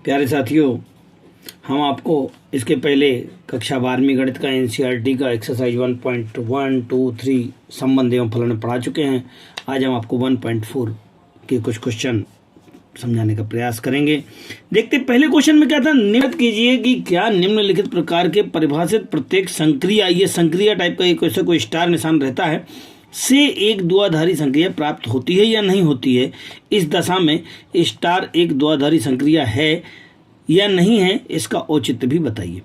प्यारे साथियों, हम आपको इसके पहले कक्षा 12वीं गणित का एनसीईआरटी का एक्सरसाइज 1.1, 2, 3 संबंध एवं फलन में पढ़ा चुके हैं। आज हम आपको 1.4 के कुछ क्वेश्चन समझाने का प्रयास करेंगे। देखते पहले क्वेश्चन में क्या था, नियत कीजिए कि क्या निम्नलिखित प्रकार के परिभाषित प्रत्येक संक्रिया, ये संक्रिया टाइप का एक कोई स्टार निशान रहता है, से एक द्विआधारी संक्रिया प्राप्त होती है या नहीं होती है। इस दशा में स्टार एक द्विआधारी संक्रिया है या नहीं है, इसका औचित्य भी बताइए।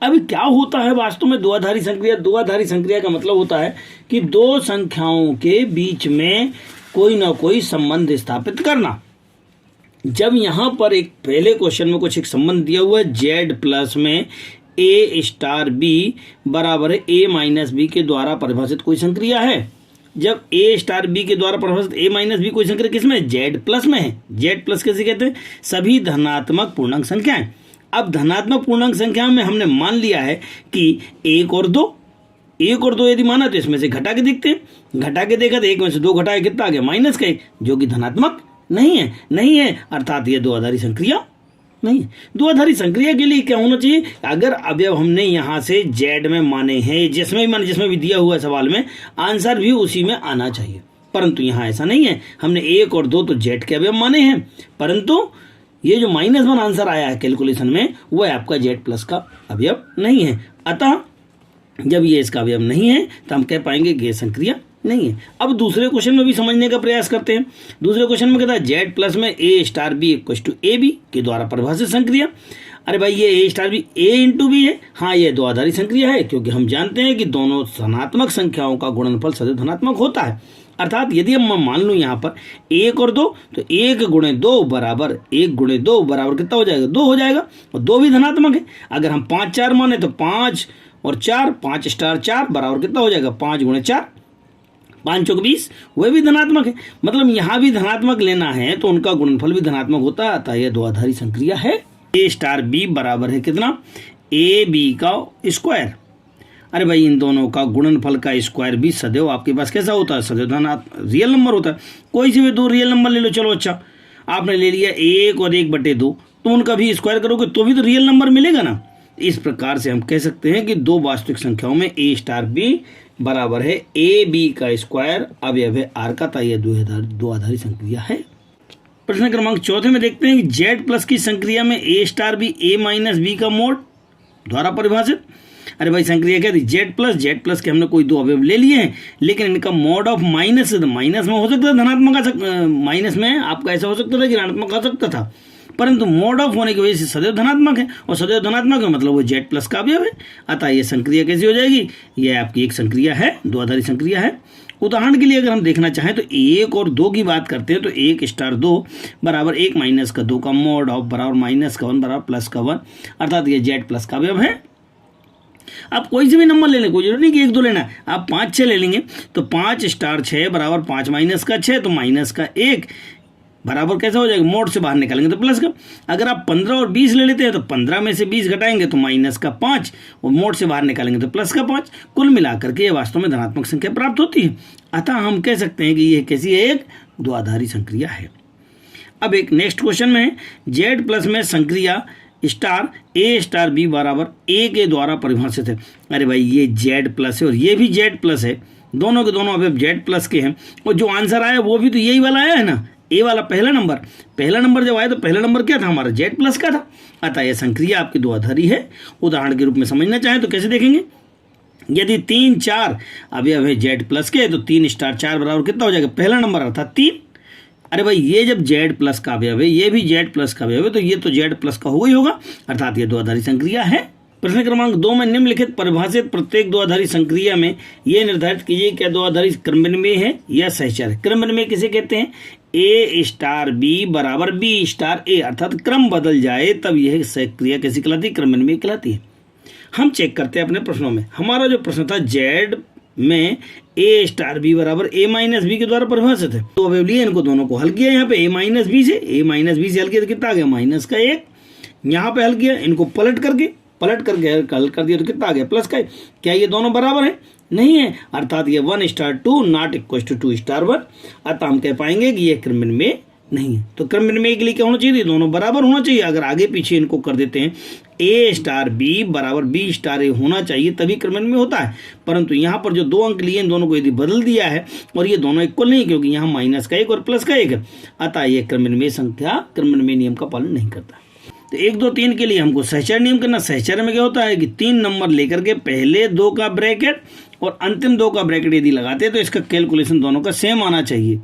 अब क्या होता है वास्तव में द्विआधारी संक्रिया? द्विआधारी संक्रिया का मतलब होता है कि दो संख्याओं के बीच में कोई ना कोई संबंध स्थापित करना। जब यहाँ पर एक पहले क्वेश्चन में कुछ एक संबंध दिया हुआ है, जेड प्लस में ए स्टार बी बराबर है ए माइनस बी के द्वारा परिभाषित कोई संक्रिया है। जब ए स्टार बी के द्वारा परिभाषित ए माइनस बी कोई संक्रिया किसमें? जेड प्लस में है। जेड प्लस कैसे कहते हैं? सभी धनात्मक पूर्णांक संख्याएं। अब धनात्मक पूर्णांक संख्याओं में हमने मान लिया है कि एक और दो यदि माना तो इसमें से घटा के देखते हैं। घटा के देखा तो एक में से दो घटाए कितना आ गया? माइनस का एक, जो कि धनात्मक नहीं है, अर्थात ये द्विआधारी संक्रिया नहीं है। द्विआधारी संक्रिया के लिए क्या होना चाहिए? अगर अवयव हमने यहाँ से जेड में माने हैं, जिसमें भी दिया हुआ है सवाल में, आंसर भी उसी में आना चाहिए, परंतु यहाँ ऐसा नहीं है। हमने एक और दो तो जेड के अवयव माने हैं, परंतु ये जो -1 आंसर आया है कैलकुलेशन में, वो आपका जेड प्लस का अवयव नहीं है। अतः जब ये इसका अवयव नहीं है तो हम कह पाएंगे कि ये संक्रिया नहीं है। अब दूसरे क्वेश्चन में भी समझने का प्रयास करते हैं। दूसरे क्वेश्चन में कहता है जेड प्लस में A star B equal to A B के द्वारा परिभाषित संक्रिया। अरे भाई, ये A star B A into B है। हाँ, ये द्विआधारी संक्रिया है, क्योंकि हम जानते हैं कि दोनों धनात्मक संख्याओं का गुणनफल सदैव धनात्मक होता है। अर्थात यदि हम मान लूँ यहाँ पर एक और दो, तो 1 गुणे 2 बराबर कितना हो जाएगा? 2 हो जाएगा, और 2 भी धनात्मक है। अगर हम 5 4 माने तो 5 और 4, 5 स्टार 4 बराबर कितना हो जाएगा? 5 गुणे 4, 5 चौक 20, वह भी धनात्मक है। मतलब यहाँ भी धनात्मक लेना है तो उनका गुणनफल भी धनात्मक होता है, अतः यह द्विआधारी संक्रिया है। ए स्टार बी बराबर है कितना? ए बी का स्क्वायर। अरे भाई, इन दोनों का गुणनफल का स्क्वायर भी सदैव आपके पास कैसा होता है? सदैव रियल नंबर होता है। कोई से भी दो रियल नंबर ले लो। चलो अच्छा, आपने ले लिया 1 और 1/2, तो उनका भी स्क्वायर करोगे तो भी तो रियल नंबर मिलेगा ना। इस प्रकार से हम कह सकते हैं कि दो वास्तविक संख्याओं में ए स्टार बी बराबर है ए बी का स्क्वायर अवयव है आर का, तय द्विआधारी संक्रिया है। प्रश्न क्रमांक 4 में देखते हैं कि जेड प्लस की संक्रिया में A star B A minus B का मोड द्वारा परिभाषित। अरे भाई, संक्रिया क्या थी? जेड प्लस के हमने कोई दो अवयव ले लिए हैं, लेकिन इनका मोड ऑफ माइनस में हो सकता है धनात्मक, माइनस में आपका ऐसा हो सकता था कि ऋणात्मक आ सकता था, परंतु मोड ऑफ होने की वजह से सदैव धनात्मक है, और सदैव धनात्मक है मतलब वो जेड प्लस का अवयव है। अतः ये संक्रिया कैसी हो जाएगी? ये आपकी एक संक्रिया है, द्विआधारी संक्रिया है। उदाहरण के लिए अगर हम देखना चाहें तो 1 और 2 की बात करते हैं, तो 1 स्टार 2 बराबर 1 माइनस का 2 का मोड ऑफ बराबर माइनस का 1 बराबर प्लस का 1, अर्थात ये जेड प्लस का अवयव है। आप कोई से भी नंबर ले लें, कोई जरूरी नहीं कि 1 2 लेना है, आप 5 6 ले लेंगे, तो 5 स्टार 6 बराबर 5 माइनस का 6, तो माइनस का 1 बराबर कैसा हो जाएगा? मोड से बाहर निकालेंगे तो प्लस का। अगर आप 15 और 20 ले लेते हैं तो 15 में से 20 घटाएंगे तो माइनस का 5, और मोड से बाहर निकालेंगे तो प्लस का 5। कुल मिलाकर के ये वास्तव में धनात्मक संख्या प्राप्त होती है। अतः हम कह सकते हैं कि ये कैसी है? एक द्विआधारी संक्रिया है। अब एक नेक्स्ट क्वेश्चन में जेड प्लस में संक्रिया स्टार ए स्टार बी बराबर ए के द्वारा परिभाषित है। अरे भाई, ये जेड प्लस है और ये भी जेड प्लस है, दोनों के दोनों अवयव जेड प्लस के हैं, और जो आंसर आया वो भी तो यही वाला आया है ना, ए वाला पहला नंबर जब आया तो पहला नंबर क्या था? हमारा जेड प्लस का था। अतः यह संक्रिया आपकी द्विआधारी है। उदाहरण के रूप में समझना चाहें तो कैसे देखेंगे? यदि 3 4 अवयव है जेड प्लस के, तो 3 स्टार 4 बराबर कितना हो जाएगा? पहला नंबर अर्थात 3। अरे भाई, ये जब जेड प्लस का अवयव है, ये भी जेड प्लस का अवयव है, तो ये तो जेड प्लस का हो ही होगा, अर्थात ये द्विआधारी संक्रिया है। प्रश्न क्रमांक 2 में निम्नलिखित परिभाषित प्रत्येक द्विआधारी संक्रिया में ये निर्धारित कीजिए क्या द्विआधारी क्रमनिर्णय है या सहचर है। क्रमनिर्णय किसे कहते हैं? ए स्टार बी बराबर बी स्टार ए, अर्थात क्रम बदल जाए तब यह संक्रिया कैसी कहलाती है? क्रमनिर्णय कहलाती है। हम चेक करते हैं अपने प्रश्नों में। हमारा जो प्रश्न था जेड में ए स्टार बी बराबर ए माइनस बी के द्वारा परिभाषित है, तो अवयव लिए, इनको दोनों को हल किया। यहाँ पे ए माइनस बी से हल किया तो कितना आ गया? माइनस का 1। यहाँ पे हल किया, इनको पलट करके हल कर दिया तो कितना आ गया? प्लस का 1। क्या ये दोनों बराबर है? नहीं है, अर्थात ये 1 star 2 not equal to 2 star 1। अतः हम कह पाएंगे कि ये क्रमनिर्णय नहीं है। तो क्रम विनिमय के लिए क्या होना चाहिए, दोनों बराबर होना चाहिए। अगर आगे पीछे इनको कर देते हैं ए स्टार बी बराबर बी स्टार ए होना चाहिए, तभी क्रम विनिमय होता है। परंतु यहाँ पर जो 2 अंक लिए इन दोनों को यदि बदल दिया है और ये दोनों इक्वल नहीं, क्योंकि यहाँ माइनस का 1 और प्लस का 1 है, अतः ये क्रम विनिमय संख्या क्रम विनिमय नियम का पालन नहीं करता। तो 1 2 3 के लिए हमको सहचर्य नियम करना। सहचर्य में क्या होता है कि 3 नंबर लेकर के पहले 2 का ब्रैकेट और अंतिम 2 का ब्रैकेट यदि लगाते हैं तो इसका कैलकुलेशन दोनों का सेम आना चाहिए,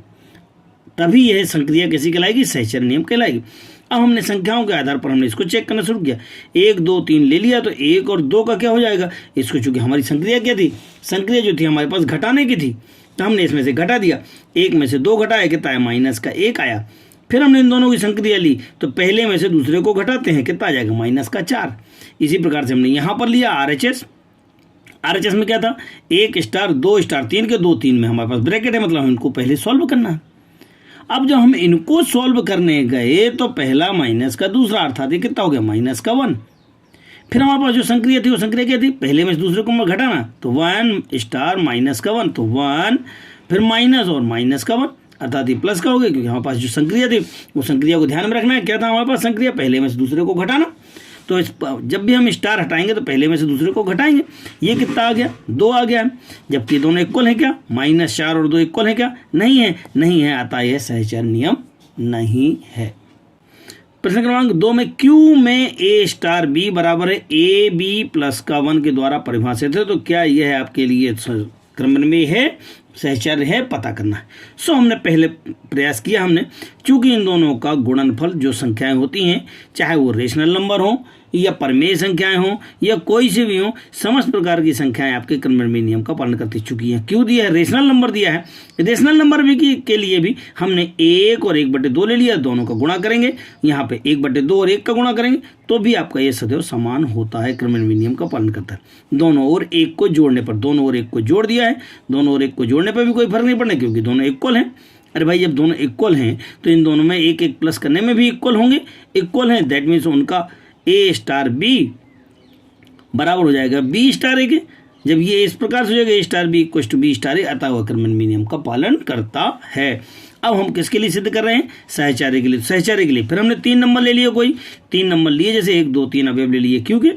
तभी यह संक्रिया कैसी कहलाएगी, सहचर्य नियम कहलाएगी। अब हमने संख्याओं के आधार पर हमने इसको चेक करना शुरू किया। 1 2 3 ले लिया तो 1 और 2 का क्या हो जाएगा, इसको चूंकि हमारी संक्रिया क्या थी, संक्रिया जो थी हमारे पास घटाने की थी, तो हमने इसमें से घटा दिया। 1 में से 2 घटाया, कितना है, माइनस का 1 आया। फिर हमने इन दोनों की संक्रिया ली तो पहले में से दूसरे को घटाते हैं, कितना आ जाएगा, माइनस का 4। इसी प्रकार से हमने यहाँ पर लिया RHS में क्या था, 1 स्टार 2 स्टार 3 के 2 3 में हमारे पास ब्रैकेट है, मतलब इनको पहले सॉल्व करना है। अब जब हम इनको सॉल्व करने गए तो पहला माइनस का दूसरा, अर्थात ये कितना हो गया, माइनस का 1। फिर हमारे पास जो संक्रिया थी वो संक्रिया क्या थी, पहले में से दूसरे को घटाना, तो 1 स्टार माइनस का 1, तो 1 फिर माइनस और माइनस का 1, अर्थात ये प्लस का हो गया, क्योंकि हमारे पास जो संक्रिया थी वो संक्रिया को ध्यान में रखना है। क्या था हमारे पास संक्रिया, पहले में से दूसरे को घटाना। तो जब भी हम स्टार हटाएंगे तो पहले में से दूसरे को घटाएंगे। ये कितना आ गया, 2 आ गया है, जबकि दोनों इक्वल है क्या, -4 और 2 इक्वल है क्या, नहीं है, नहीं है, अतः यह सहचर्य नियम नहीं है। प्रश्न क्रमांक 2 में Q में A स्टार B बराबर है AB प्लस का 1 के द्वारा परिभाषित है, तो क्या यह है आपके लिए क्रम विनिमय है, सहचर्य है, पता करना है। सो हमने पहले प्रयास किया, हमने चूंकि इन दोनों का गुणनफल जो संख्याएं होती हैं, चाहे वो रेशनल नंबर हो या परिमेय संख्याएं हो या कोई से भी हो, समस्त प्रकार की संख्याएं आपके क्रम विनिमय नियम का पालन करती चुकी हैं। क्यों दिया है, रेशनल नंबर दिया है, रेशनल नंबर भी के लिए भी हमने 1 और 1/2 ले लिया, दोनों का गुणा करेंगे, यहाँ पे 1/2 और 1 का गुणा करेंगे तो भी आपका ये सदैव समान होता है, क्रम विनिमय नियम का पालन करता है। दोनों और 1 को जोड़ने पर, दोनों और 1 को जोड़ दिया है, दोनों और 1 को जोड़ने पर भी कोई फर्क नहीं पड़ना, क्योंकि दोनों इक्वल हैं। अरे भाई जब दोनों इक्वल हैं तो इन दोनों में 1 1 प्लस करने में भी इक्वल होंगे, इक्वल हैं, दैट मीन्स उनका A स्टार B बराबर हो जाएगा B स्टार A के। जब ये इस प्रकार से हो जाएगा A star B equal to B star A, अतः वह क्रम विनिमय नियम का पालन करता है। अब हम किसके लिए सिद्ध कर रहे हैं, सहचर्य के लिए। सहचर्य के लिए फिर हमने 3 नंबर ले लिए, कोई 3 नंबर लिए, जैसे 1 2 3 अवयव ले लिए, क्योंकि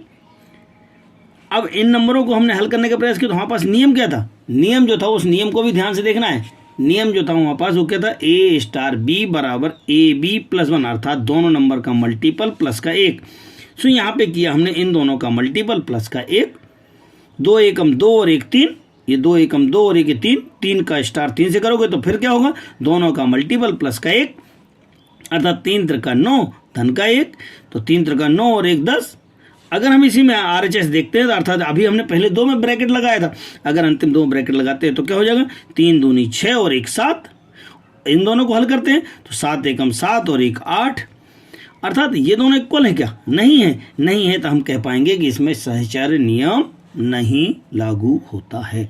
अब इन नंबरों को हमने हल करने का प्रयास किया तो हमारे पास नियम क्या था, नियम जो था उस नियम को भी ध्यान से देखना है। नियम जो था हमारे पास वो क्या था, A स्टार B बराबर AB प्लस 1, अर्थात दोनों नंबर का मल्टीपल प्लस का 1। सो यहाँ पे किया हमने इन दोनों का मल्टीपल प्लस का 1, 2 एकम 2 और 1 3, ये 2 एकम 2 और 1 3, 3 का स्टार 3 से करोगे तो फिर क्या होगा, दोनों का मल्टीपल प्लस का 1, अर्थात 3 त्रिका 9 धन का 1, तो 3 त्रिका 9 और 1 10। अगर हम इसी में RHS देखते हैं तो अर्थात अभी हमने पहले 2 में ब्रैकेट लगाया था, अगर अंतिम 2 ब्रैकेट लगाते हैं तो क्या हो जाएगा, 3 दूनी 6 और 1 7। इन दोनों को हल करते हैं तो 7 एकम 7 और 1 8, अर्थात ये दोनों इक्वल है क्या, नहीं है, नहीं है, तो हम कह पाएंगे कि इसमें सहचर्य नियम नहीं लागू होता है।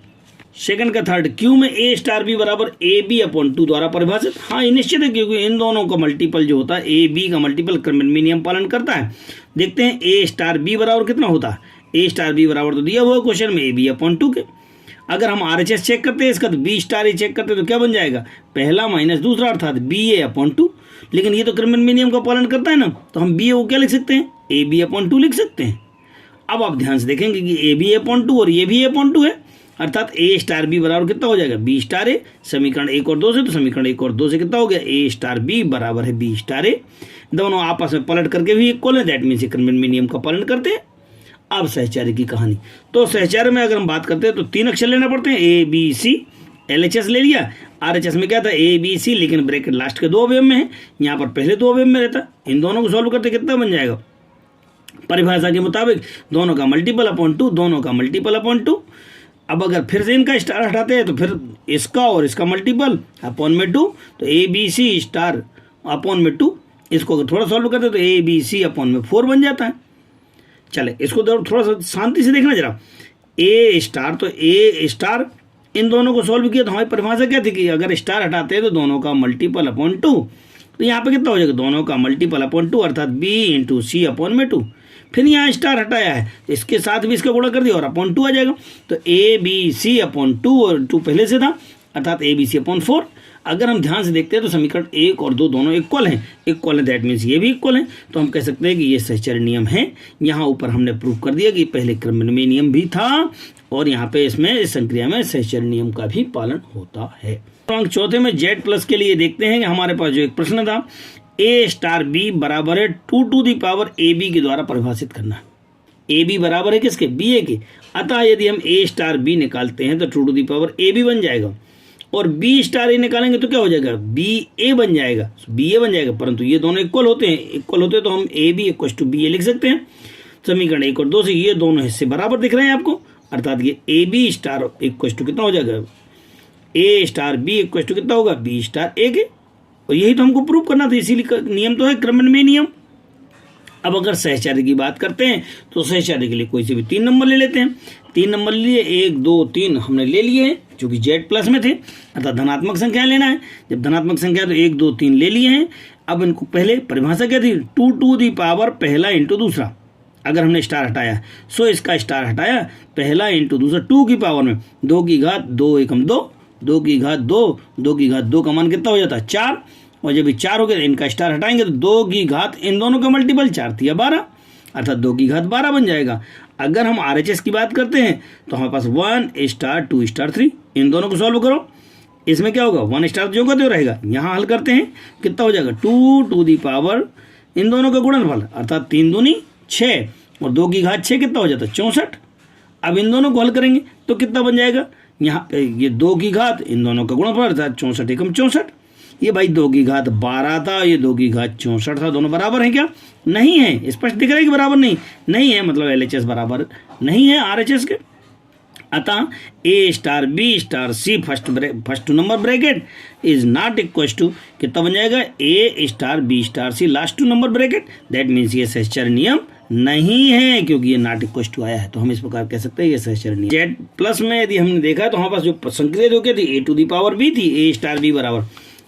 सेकंड का थर्ड, Q में A स्टार B बराबर AB/2 द्वारा परिभाषित। हाँ ये निश्चित है, क्योंकि इन दोनों का मल्टीपल जो होता है AB का मल्टीपल क्रम विनिमय नियम पालन करता है। देखते हैं A स्टार B बराबर कितना होता है, A स्टार B बराबर तो दिया हुआ है क्वेश्चन में AB/2 के। अगर हम RHS चेक करते हैं इसका तो B स्टार A चेक करते हैं तो क्या बन जाएगा, पहला माइनस दूसरा, अर्थात BA/2। लेकिन ये तो क्रम विनिमय नियम का पालन करता है ना, तो हम BA को क्या लिख सकते हैं, AB/2 लिख सकते हैं। अब आप ध्यान से देखेंगे कि AB/2 और ये भी A/2 है, अर्थात A स्टार B बराबर कितना हो जाएगा, B स्टार A। समीकरण 1 और 2 से, तो समीकरण 1 और 2 से कितना हो गया, A स्टार B बराबर है B स्टार A। दोनों आपस में पलट करके भी इक्वल है, दैट मीन्स क्रम विनिमय नियम का पालन करते हैं। अब सहचर्य की कहानी, तो सहचर्य में अगर हम बात करते हैं तो 3 अक्षर लेना पड़ते हैं, ABC। LHS ले लिया, RHS में क्या था, ABC, लेकिन ब्रैकेट लास्ट के 2 अवयव में है, यहाँ पर पहले 2 अवयव में रहता। इन दोनों को सॉल्व करते कितना बन जाएगा, परिभाषा के मुताबिक दोनों का मल्टीपल/2, दोनों का मल्टीपल/2। अब अगर फिर से इनका स्टार हटाते हैं तो फिर इसका और इसका मल्टीपल अपॉन में 2, तो ABC स्टार अपॉन में 2। इसको अगर थोड़ा सॉल्व करते हैं तो ABC अपॉन में 4 बन जाता है। चले इसको थोड़ा सा शांति से देखना जरा, A स्टार, तो A स्टार इन दोनों को सॉल्व किया तो हमारी परिभाषा क्या थी कि अगर स्टार हटाते हैं तो दोनों का मल्टीपल/2, तो यहाँ पे कितना हो जाएगा, दोनों का मल्टीपल/2, अर्थात B इंटू C अपॉन में 2। फिर यहाँ स्टार हटाया है तो इसके साथ भी इसका गुणा कर दिया और अपॉन 2 आ जाएगा, तो ABC/2 और 2 पहले से था, अर्थात ए बी सी अपॉन 4। अगर हम ध्यान से देखते हैं तो समीकरण 1 और 2 दोनों इक्वल हैं, इक्वल है दैट मीन्स ये भी इक्वल है, तो हम कह सकते हैं कि ये सहचर्य नियम है। यहाँ ऊपर हमने प्रूव कर दिया कि पहले क्रमनिर्णय नियम भी था और यहाँ पे इसमें इस संक्रिया में सहचर्य नियम का भी पालन होता है। तो अंक चौथे में जेड प्लस के लिए देखते हैं कि हमारे पास जो एक प्रश्न था, ए स्टार बी बराबर है 2 to the power A B के द्वारा परिभाषित करना। ए बी बराबर है किसके? बी ए के। अतः यदि हम ए स्टार बी निकालते हैं तो 2 to the power A B बन जाएगा और बी स्टार ए निकालेंगे तो क्या हो जाएगा? बी ए बन जाएगा, बी ए बन जाएगा। परंतु ये दोनों इक्वल होते हैं, इक्वल होते हैं तो हम A B equal to B A लिख सकते हैं। समीकरण 1 और 2 से ये दोनों हिस्से बराबर दिख रहे हैं आपको, अर्थात ये A B star equal to कितना हो जाएगा? A star B equal to कितना होगा? बी स्टार ए के। और यही तो हमको प्रूव करना था, इसीलिए नियम तो है क्रमनिर्णय नियम। अब अगर सहचर्य की बात करते हैं तो सहचर्य के लिए कोई से भी 3 नंबर ले लेते हैं। 3 नंबर लिए, 1 2 3 हमने ले लिए हैं जो कि जेड प्लस में थे, अर्थात धनात्मक संख्या लेना है। जब धनात्मक संख्या तो 1 2 3 ले लिए हैं। अब इनको पहले परिभाषा क्या थी? 2 टू दी पावर पहला इंटू दूसरा। अगर हमने स्टार हटाया सो इसका स्टार हटाया, पहला इंटू दूसरा 2 की पावर में 2 की घात 2 एकम 2, 2 की घात 2, 2 की घात 2 का मान कितना हो जाता है? 4। और जब ये 4 हो गया इनका स्टार हटाएंगे तो 2 की घात इन दोनों का मल्टीपल 4 थी 12, अर्थात 2 की घात 12 बन जाएगा। अगर हम RHS की बात करते हैं तो हमारे पास 1 स्टार 2 स्टार 3, इन दोनों को सॉल्व करो। इसमें क्या होगा? 1 स्टार जो का जो रहेगा, यहाँ हल करते हैं कितना हो जाएगा? 2 टू दी पावर इन दोनों का गुणनफल, अर्थात 3 दूनी 6 और 2 की घात 6 कितना हो जाता है? 64। अब इन दोनों को हल करेंगे तो कितना बन जाएगा? यहाँ ये 2 की घात इन दोनों का गुणनफल, अर्थात 64 एकम 64। ये भाई 2 की घात 12 था, ये 2 की घात 64 था, दोनों बराबर हैं क्या? नहीं है। स्पष्ट दिख रहा है कि बराबर नहीं है, मतलब LHS बराबर नहीं है RHS के। अतः A star B star C first number bracket is not equal to कितना बन जाएगा? A star B star C last 2 number bracket. That means ये सहचर्य नियम नहीं है क्योंकि ये नॉट इक्वल टू आया है, तो हम इस प्रकार कह सकते हैं ये सहचर्य नियम। जेड प्लस में यदि हमने देखा है तो हमारे पास जो संक्रिया जो क्या थी? ए टू दी पावर बी थी, ए स्टार बी बराबर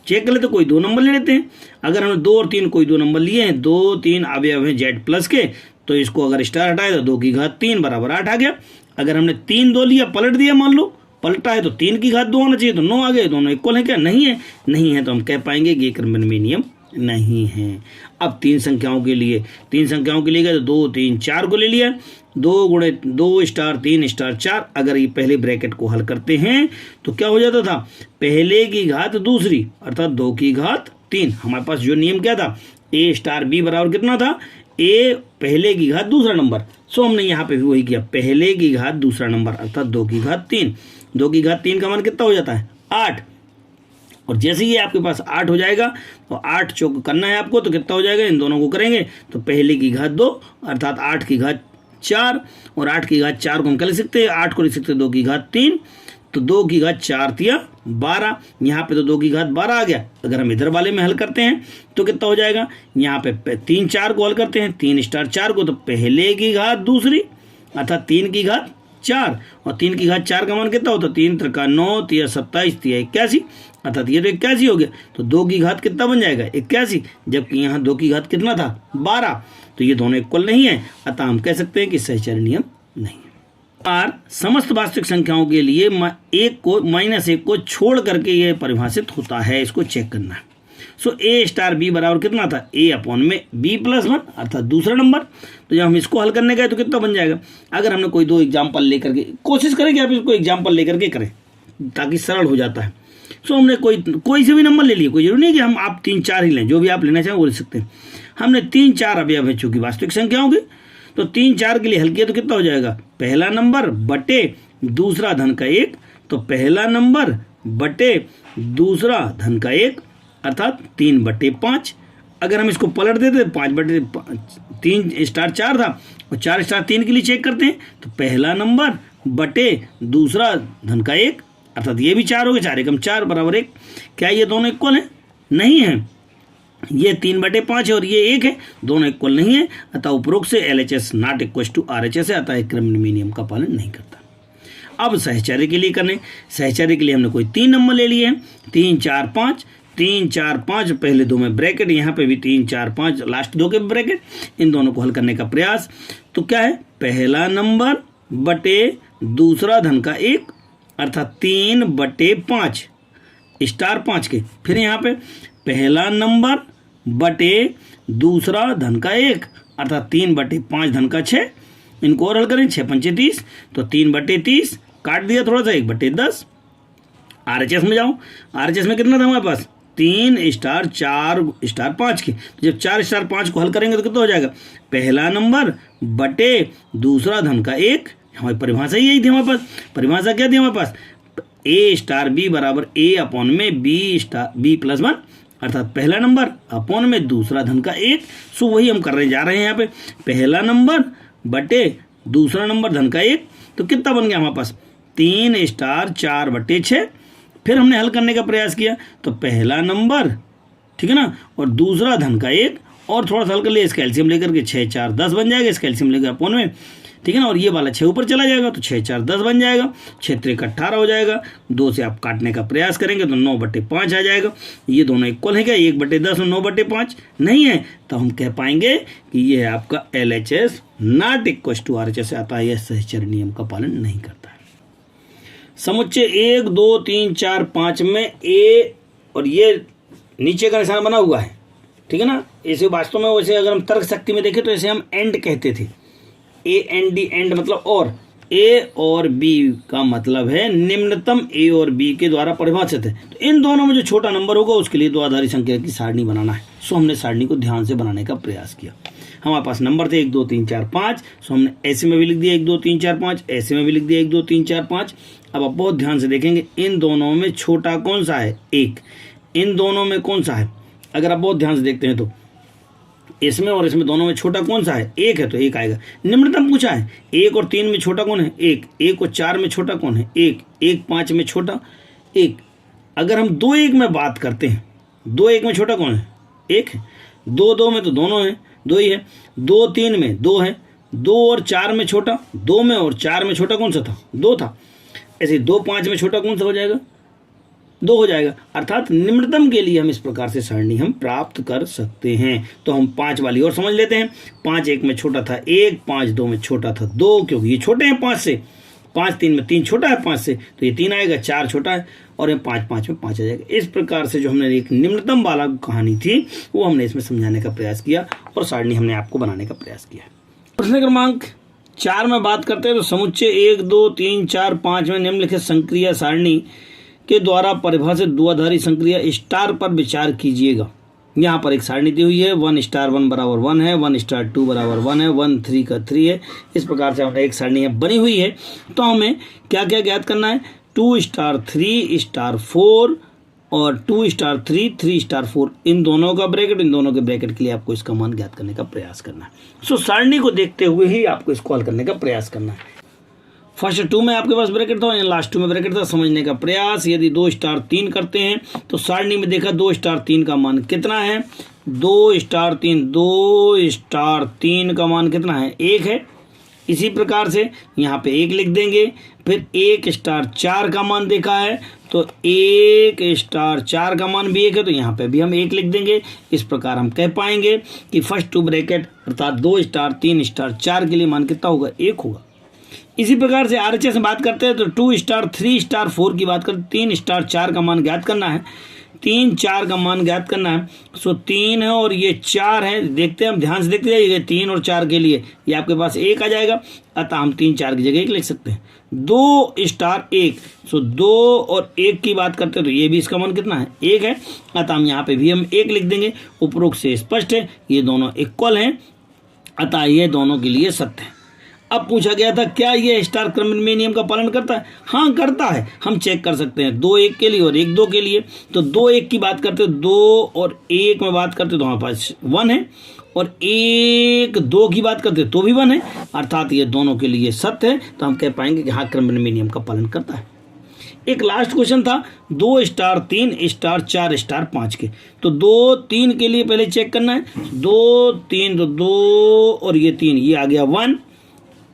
चेक कर ले तो कोई 2 नंबर ले लेते हैं। अगर हमने 2 और 3 कोई 2 नंबर लिए हैं, 2 3 अवयव हैं जेड प्लस के, तो इसको अगर स्टार हटाए तो 2 की घात 3 बराबर 8 आ गया। अगर हमने 3 2 लिया, पलट दिया, मान लो पलटा है तो 3 की घात 2 आना चाहिए, तो 9 आ गए। दोनों इक्वल है क्या? नहीं है। नहीं है तो हम कह पाएंगे कि ये क्रमनिर्णय नियम नहीं है। अब 3 संख्याओं के लिए गए तो 2 3 4 को ले लिया, 2 गुणे 2 स्टार 3 स्टार 4। अगर ये पहले ब्रैकेट को हल करते हैं तो क्या हो जाता था? पहले की घात दूसरी, अर्थात 2 की घात 3। हमारे पास जो नियम क्या था? ए स्टार बी बराबर कितना था? ए पहले की घात दूसरा नंबर। सो हमने यहाँ पे भी वही किया, पहले की घात दूसरा नंबर, अर्थात 2 की घात 3। 2 की घात 3 का मान कितना हो जाता है? 8। और जैसे ही आपके पास 8 हो जाएगा तो 8 चौक करना है आपको, तो कितना हो जाएगा? इन दोनों को करेंगे तो पहले की घात 2 अर्थात 8 की घात 4 और 8 की घात 4 को हम क्या लिख सकते हैं? 8 को लिख सकते हैं 2 की घात 3, तो 2 की घात 4 तिया 12। यहाँ पे तो 2 की घात 12 आ गया। अगर हम इधर वाले में हल करते हैं तो कितना हो जाएगा? यहाँ पे 3 4 को हल करते हैं, 3 स्टार 4 को, तो पहले की घात दूसरी अर्थात 3 की घात 4 और 3 की घात 4 का मान कितना होता है? 3 त्रिका 9 तिया 27 तिया 81, अर्थात ये तो 81 हो गया। तो 2 की घात कितना बन जाएगा? 81, जबकि यहाँ 2 की घात कितना था? 12। तो ये दोनों इक्वल नहीं है, अतः हम कह सकते हैं कि सहचर्य नियम नहीं है। और समस्त वास्तविक संख्याओं के लिए -1 को छोड़ करके ये परिभाषित होता है, इसको चेक करना है। सो ए स्टार बी बराबर कितना था? ए अपॉन में बी प्लस 1, अर्थात दूसरा नंबर। तो जब हम इसको हल करने गए तो कितना बन जाएगा? अगर हमने कोई 2 एग्जाम्पल लेकर के कोशिश करें कि आप इसको एग्जाम्पल लेकर के करें ताकि सरल हो जाता है। सो हमने कोई से भी नंबर ले लिए, कोई जरूरी नहीं कि हम आप 3 4 ही लें, जो भी आप लेना चाहें वो ले सकते हैं। हमने 3 4 अवयव है चूंकि वास्तविक संख्याओं के, तो 3 4 के लिए हल किया तो कितना हो जाएगा? पहला नंबर बटे दूसरा धन का 1, तो पहला नंबर बटे दूसरा धन का 1 अर्थात 3/5। अगर हम इसको पलट देते 5/3 स्टार 4 था और 4 स्टार 3 के लिए चेक करते हैं तो पहला नंबर बटे दूसरा धन का 1 अर्थात ये भी 4 हो गया, 4 एकम 4 बराबर 1। क्या ये दोनों इक्वल हैं? नहीं है। ये 3/5 है और ये 1 है, दोनों इक्वल नहीं है। अतः उपरोक्त से LHS not equal to RHS है, अतः क्रमनिर्णय नियम का पालन नहीं करता। अब सहचर्य के लिए करने, सहचर्य के लिए हमने कोई 3 नंबर ले लिए हैं, 3 4 5। 3 4 5 पहले 2 में ब्रैकेट, यहाँ पे भी 3 4 5 लास्ट 2 के ब्रैकेट, इन दोनों को हल करने का प्रयास। तो क्या है? पहला नंबर बटे दूसरा धन का 1 अर्थात 3/5 स्टार 5 के। फिर यहाँ पे पहला नंबर बटे दूसरा धन का 1 अर्थात 3 बटे 5 धन का 6। इनको और हल करें, 6 पंचे 30 तो 3 बटे 30 काट दिया थोड़ा सा, 1 बटे 10। RHS में जाओ, RHS में कितना था हमारे पास 3 स्टार 4 स्टार 5 की। तो जब 4 स्टार 5 को हल करेंगे तो कितना हो जाएगा, पहला नंबर बटे दूसरा धन का 1। हमारी परिभाषा यही थी हमारे पास। परिभाषा क्या थी हमारे पास, A स्टार B बराबर A अपॉन में B प्लस 1 अर्थात पहला नंबर अपॉन में दूसरा धन का 1। सो वही हम करने जा रहे हैं यहाँ पे, पहला नंबर बटे दूसरा नंबर धन का 1। तो कितना बन गया हमारे पास 3 स्टार 4 बटे 6। फिर हमने हल करने का प्रयास किया तो पहला नंबर, ठीक है ना, और दूसरा धन का 1 और थोड़ा सा हल कर लिया, इसका एलसीएम लेकर के 6 4 10 बन जाएगा, इसका एलसीएम लेकर अपॉन में, ठीक है ना, और ये वाला 6 ऊपर चला जाएगा तो 6 4 10 बन जाएगा, 6 3 18 हो जाएगा। 2 से आप काटने का प्रयास करेंगे तो 9 बटे 5 आ जाएगा। ये दोनों इक्वल है क्या, 1 बटे 10 और 9 बटे 5 नहीं है, तो हम कह पाएंगे कि ये है आपका LHS not equal to RHS आता है, यह सहचर्य नियम का पालन नहीं करता है। समुच्चय 1 2 3 4 5 में A और ये नीचे का निशान बना हुआ है, ठीक है ना। इसे वास्तव में वैसे अगर हम तर्क शक्ति में देखें तो इसे हम एंड कहते थे, AND एंड मतलब और, A और B का मतलब है निम्नतम A और B के द्वारा परिभाषित है। तो इन दोनों में जो छोटा नंबर होगा उसके लिए द्विआधारी संख्या की सारणी बनाना है। सो हमने सारणी को ध्यान से बनाने का प्रयास किया। हमारे पास नंबर थे 1 2 3 4 5। सो हमने ऐसे में भी लिख दिया 1 2 3 4 5, ऐसे में भी लिख दिया 1 2 3 4 5। अब आप बहुत ध्यान से देखेंगे इन दोनों में छोटा कौन सा है, 1। इन दोनों में कौन सा है, अगर आप बहुत ध्यान से देखते हैं तो इसमें और इसमें दोनों में छोटा कौन सा है, 1 है तो 1 आएगा। निम्नतम पूछा है 1 और 3 में छोटा कौन है, 1। 1 और 4 में छोटा कौन है, 1। 1 5 में छोटा 1। अगर हम 2 1 में बात करते हैं, 2 1 में छोटा कौन है, 1 है। 2 2 में तो दोनों है, 2 ही है। 2 3 में 2 है। 2 और 4 में छोटा, 2 में और 4 में छोटा कौन सा था, 2 था। ऐसे 2 5 में छोटा कौन सा हो जाएगा, 2 हो जाएगा। अर्थात निम्नतम के लिए हम इस प्रकार से सारणी हम प्राप्त कर सकते हैं। तो हम 5 वाली और समझ लेते हैं। 5 1 में छोटा था 1, 5 2 में छोटा था 2, क्योंकि ये छोटे हैं 5 से। 5 3 में 3 छोटा है 5 से, तो ये 3 आएगा, 4 छोटा है और ये 5 5 में 5 आ जाएगा। इस प्रकार से जो हमने एक निम्नतम वाला कहानी थी वो हमने इसमें समझाने का प्रयास किया और सारणी हमने आपको बनाने का प्रयास किया। प्रश्न क्रमांक 4 में बात करते हैं तो समुच्चय 1 2 3 4 5 में निम्नलिखित संक्रिया सारणी के द्वारा परिभाषित द्विआधारी संक्रिया स्टार पर विचार कीजिएगा। यहाँ पर एक सारणी दी हुई है, 1 स्टार 1 बराबर 1 है, 1 स्टार 2 बराबर 1 है, 1 3 का 3 है। इस प्रकार से हमने एक सारणी बनी हुई है। तो हमें क्या क्या ज्ञात करना है, 2 स्टार 3 स्टार 4 और 2 स्टार 3 3 स्टार 4, इन दोनों का ब्रैकेट, इन दोनों के ब्रैकेट के लिए आपको इसका मान ज्ञात करने का प्रयास करना है। सो सारणी को देखते हुए ही आपको इसको हल करने का प्रयास करना है। फर्स्ट 2 में आपके पास ब्रैकेट था, लास्ट 2 में ब्रैकेट था। समझने का प्रयास, यदि 2 स्टार 3 करते हैं तो सारणी में देखा 2 स्टार 3 का मान कितना है, 2 स्टार 3, 2 स्टार 3 का मान कितना है, 1 है। इसी प्रकार से यहाँ पे 1 लिख देंगे। फिर 1 स्टार 4 का मान देखा है तो 1 स्टार 4 का मान भी 1 है, तो यहाँ पे भी हम 1 लिख देंगे। इस प्रकार हम कह पाएंगे कि फर्स्ट 2 ब्रैकेट अर्थात 2 स्टार 3 स्टार 4 के लिए मान कितना होगा, 1 होगा। इसी प्रकार से RHS से बात करते हैं तो 2 स्टार 3 स्टार 4 की बात करते, 3 स्टार 4 का मान ज्ञात करना है, 3 4 का मान ज्ञात करना है। सो 3 है और ये 4 है, देखते हैं हम ध्यान से देखते जाइए। 3 और 4 के लिए ये आपके पास 1 आ जाएगा, अतः हम 3 4 की जगह 1 लिख सकते हैं। 2 स्टार 1, सो 2 और 1 की बात करते हैं तो ये भी इसका मान कितना है, 1 है, अतः हम यहाँ पे भी हम 1 लिख देंगे। उपरोक्त से स्पष्ट है ये दोनों इक्वल हैं, अतः ये दोनों के लिए सत्य है। अब पूछा गया था क्या ये स्टार क्रमनिर्णय नियम का पालन करता है, हाँ करता है। हम चेक कर सकते हैं 2 1 के लिए और 1 2 के लिए। तो 2 1 की बात करते हैं, 2 और 1 में बात करते तो हमारे पास 1 है, और 1 2 की बात करते तो भी 1 है, अर्थात ये दोनों के लिए सत्य है। तो हम कह पाएंगे कि हाँ क्रमनिर्णय नियम का पालन करता है। एक लास्ट क्वेश्चन था 2 स्टार 3 स्टार 4 स्टार 5 के। तो 2 3 के लिए पहले चेक करना है, 2 3 तो 2 और ये 3, ये आ गया 1।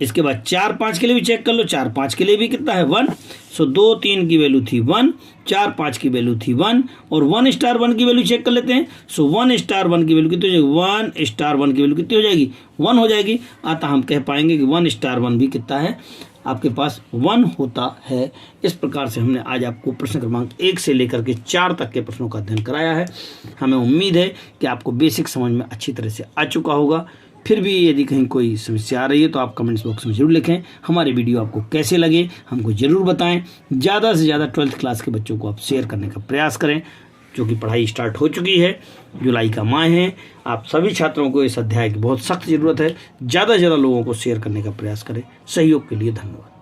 इसके बाद 4 5 के लिए भी चेक कर लो, 4 5 के लिए भी कितना है, 1। सो 2 3 की वैल्यू थी 1, 4 5 की वैल्यू थी 1, और 1 स्टार 1 की वैल्यू चेक कर लेते हैं। सो 1 स्टार 1 की वैल्यू कितनी हो जाएगी, 1 स्टार 1 की वैल्यू कितनी हो जाएगी, 1 हो जाएगी। अतः हम कह पाएंगे कि 1 स्टार 1 भी कितना है, आपके पास 1 होता है। इस प्रकार से हमने आज आपको प्रश्न क्रमांक 1 से लेकर के 4 तक के प्रश्नों का अध्ययन कराया है। हमें उम्मीद है कि आपको बेसिक समझ में अच्छी तरह से आ चुका होगा। फिर भी यदि कहीं कोई समस्या आ रही है तो आप कमेंट्स बॉक्स में ज़रूर लिखें। हमारे वीडियो आपको कैसे लगे हमको ज़रूर बताएं। ज़्यादा से ज़्यादा 12th क्लास के बच्चों को आप शेयर करने का प्रयास करें, जो कि पढ़ाई स्टार्ट हो चुकी है। जुलाई का माह है, आप सभी छात्रों को इस अध्याय की बहुत सख्त ज़रूरत है। ज़्यादा से ज़्यादा लोगों को शेयर करने का प्रयास करें। सहयोग के लिए धन्यवाद।